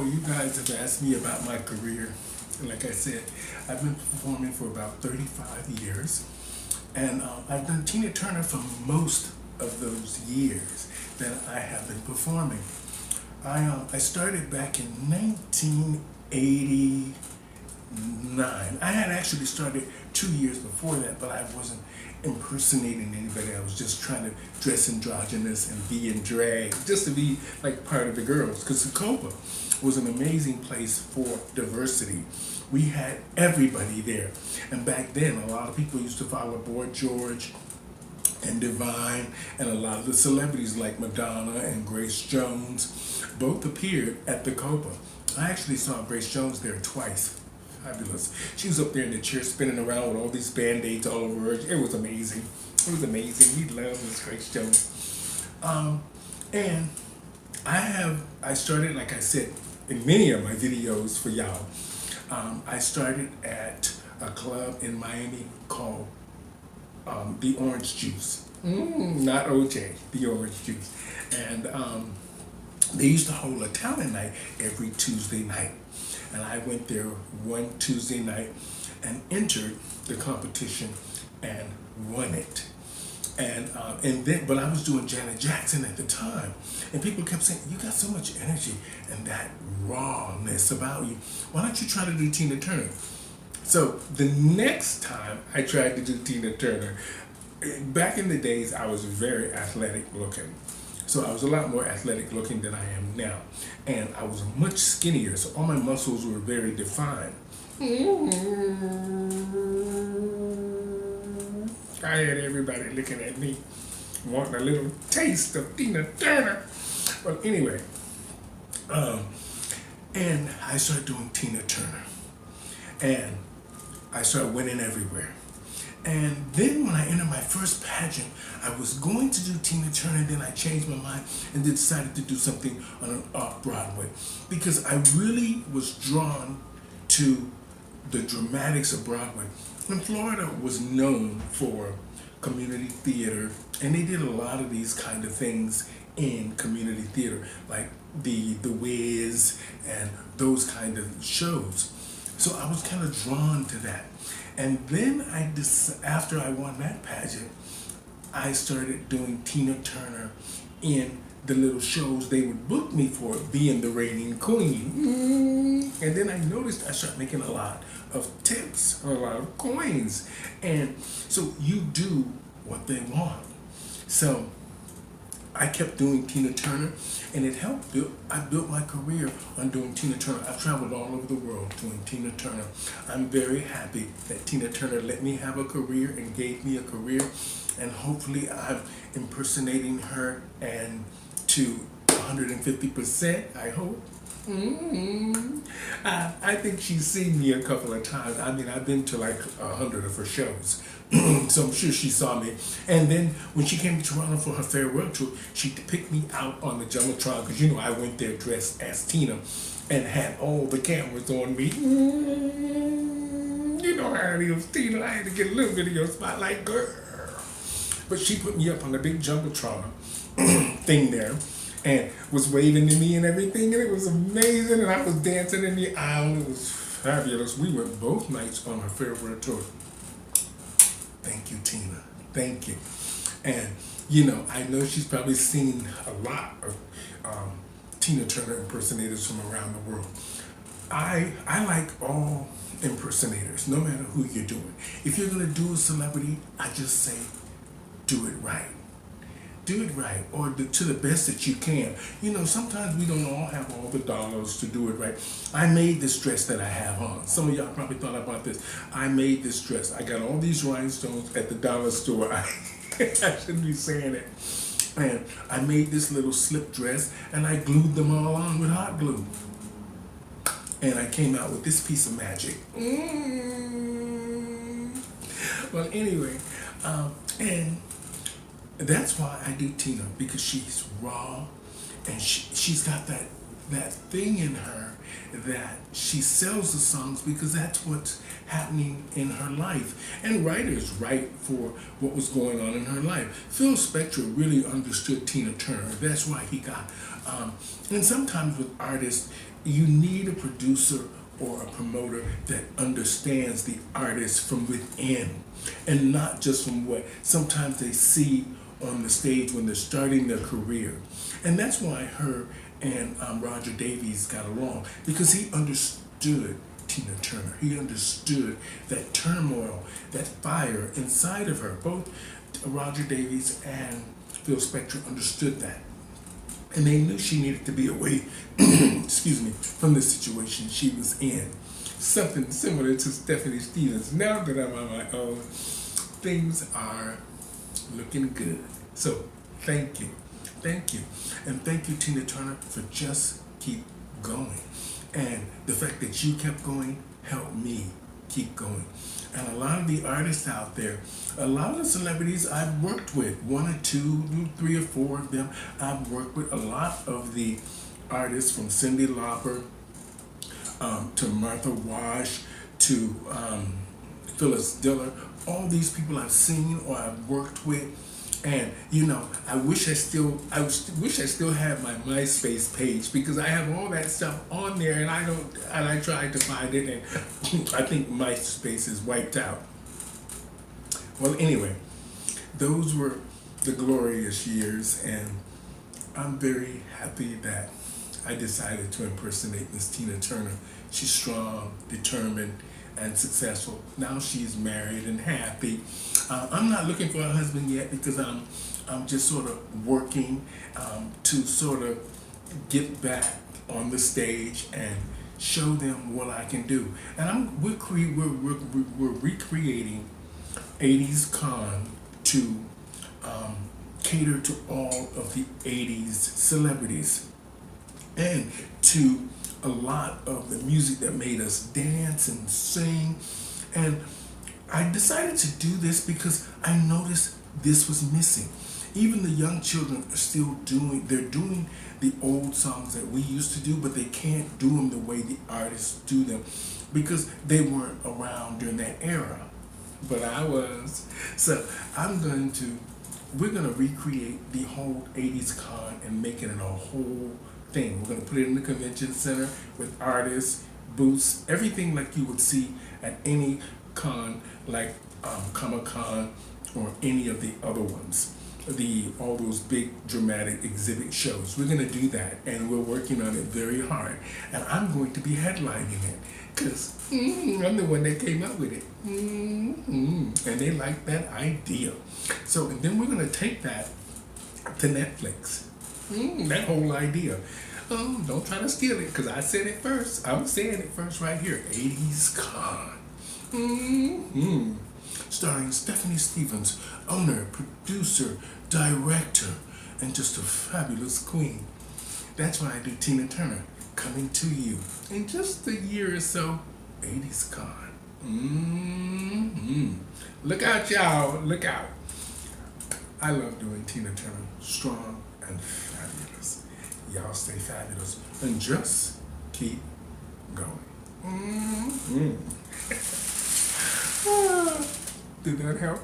you guys have asked me about my career. And like I said, I've been performing for about 35 years. And I've done Tina Turner for most of those years that I have been performing. I started back in 1989. I had actually started 2 years before that, but I wasn't impersonating anybody. I was just trying to dress androgynous and be in drag, just to be like part of the girls. Because the Copa was an amazing place for diversity. We had everybody there. And back then, a lot of people used to follow Boy George and Divine, and a lot of the celebrities like Madonna and Grace Jones both appeared at the Copa. I actually saw Grace Jones there twice. Fabulous. She was up there in the chair spinning around with all these band-aids all over her. It was amazing. It was amazing. We love Miss Grace Jones. And I started, like I said, in many of my videos for y'all. I started at a club in Miami called the Orange Juice. Not OJ, the Orange Juice. And they used to hold a talent night every Tuesday night. And I went there one Tuesday night and entered the competition and won it. And then, but I was doing Janet Jackson at the time, and people kept saying, "You got so much energy and that rawness about you. Why don't you try to do Tina Turner?" So the next time I tried to do Tina Turner, back in the days, I was very athletic looking. So I was a lot more athletic looking than I am now. And I was much skinnier, so all my muscles were very defined. I had everybody looking at me, wanting a little taste of Tina Turner. Well, anyway, and I started doing Tina Turner. And I started winning everywhere. And then when I entered my first pageant, I was going to do Tina Turner, and then I changed my mind and decided to do something on an off-Broadway, because I really was drawn to the dramatics of Broadway. And Florida was known for community theater, and they did a lot of these kind of things in community theater, like the Wiz and those kind of shows. So I was kind of drawn to that. And then after I won that pageant, I started doing Tina Turner in the little shows they would book me for, being the reigning queen. And then I noticed I started making a lot of tips, a lot of coins. And so you do what they want. So I kept doing Tina Turner, and it helped I built my career on doing Tina Turner. I've traveled all over the world doing Tina Turner. I'm very happy that Tina Turner let me have a career and gave me a career, and hopefully I'm impersonating her and to 150%, I hope. I think she's seen me a couple of times. I mean, I've been to like 100 of her shows. So I'm sure she saw me. And then when she came to Toronto for her farewell tour, she picked me out on the Jumbotron, because you know I went there dressed as Tina and had all the cameras on me. You know how it is, Tina. I had to get a little bit of your spotlight, girl. But she put me up on the big Jumbotron thing there, and was waving to me and everything, and it was amazing, and I was dancing in the aisle. It was fabulous. We went both nights on her farewell tour. Thank you, Tina. Thank you. And, you know, I know she's probably seen a lot of Tina Turner impersonators from around the world. I like all impersonators, no matter who you're doing. If you're going to do a celebrity, I just say, do it right. Do it right, or to the best that you can. You know, sometimes we don't all have all the dollars to do it right. I made this dress that I have on. Some of y'all probably thought about this. I made this dress. I got all these rhinestones at the dollar store. I shouldn't be saying it. And I made this little slip dress, and I glued them all on with hot glue. And I came out with this piece of magic. Well, anyway, and that's why I do Tina, because she's raw, and she's got that thing in her that she sells the songs because that's what's happening in her life. And writers write for what was going on in her life. Phil Spector really understood Tina Turner. That's why he got, and sometimes with artists, you need a producer or a promoter that understands the artist from within and not just from what sometimes they see on the stage when they're starting their career. And that's why her and Roger Davies got along, because he understood Tina Turner. He understood that turmoil, that fire inside of her. Both Roger Davies and Phil Spector understood that. And they knew she needed to be away, excuse me, from the situation she was in. Something similar to Stephanie Stevens. Now that I'm on my own, things are looking good. So, thank you. Thank you. And thank you, Tina Turner, for just keep going. And the fact that you kept going helped me keep going. And a lot of the artists out there, a lot of the celebrities I've worked with, 1 or 2, 3 or 4 of them, I've worked with a lot of the artists from Cyndi Lauper to Martha Wash to Phyllis Diller. All these people I've seen or I've worked with. And you know, I wish I still had my MySpace page, because I have all that stuff on there, and I tried to find it, and I think MySpace is wiped out. Well, anyway, those were the glorious years, and I'm very happy that I decided to impersonate Miss Tina Turner. She's strong, determined, and successful. Now she's married and happy. I'm not looking for a husband yet, because I'm just sort of working to sort of get back on the stage and show them what I can do. And we're recreating 80s Con to cater to all of the 80s celebrities and to a lot of the music that made us dance and sing. And I decided to do this because I noticed this was missing. Even the young children are still doing the old songs that we used to do, but they can't do them the way the artists do them because they weren't around during that era. But I was. So we're going to recreate the whole 80s Con and make it a whole thing. We're going to put it in the convention center with artists, booths, everything like you would see at any con, like Comic-Con or any of the other ones, all those big dramatic exhibit shows. We're going to do that, and we're working on it very hard. And I'm going to be headlining it, because I'm the one that came up with it. And they like that idea. So, and then we're going to take that to Netflix. That whole idea. Don't try to steal it, because I said it first. I'm saying it first right here. 80s Con. Starring Stephanie Stevens, owner, producer, director, and just a fabulous queen. That's why I do Tina Turner, coming to you in just a year or so. 80s Con. Look out, y'all. Look out. I love doing Tina Turner. Strong and fabulous. Y'all stay fabulous and just keep going. Did that help?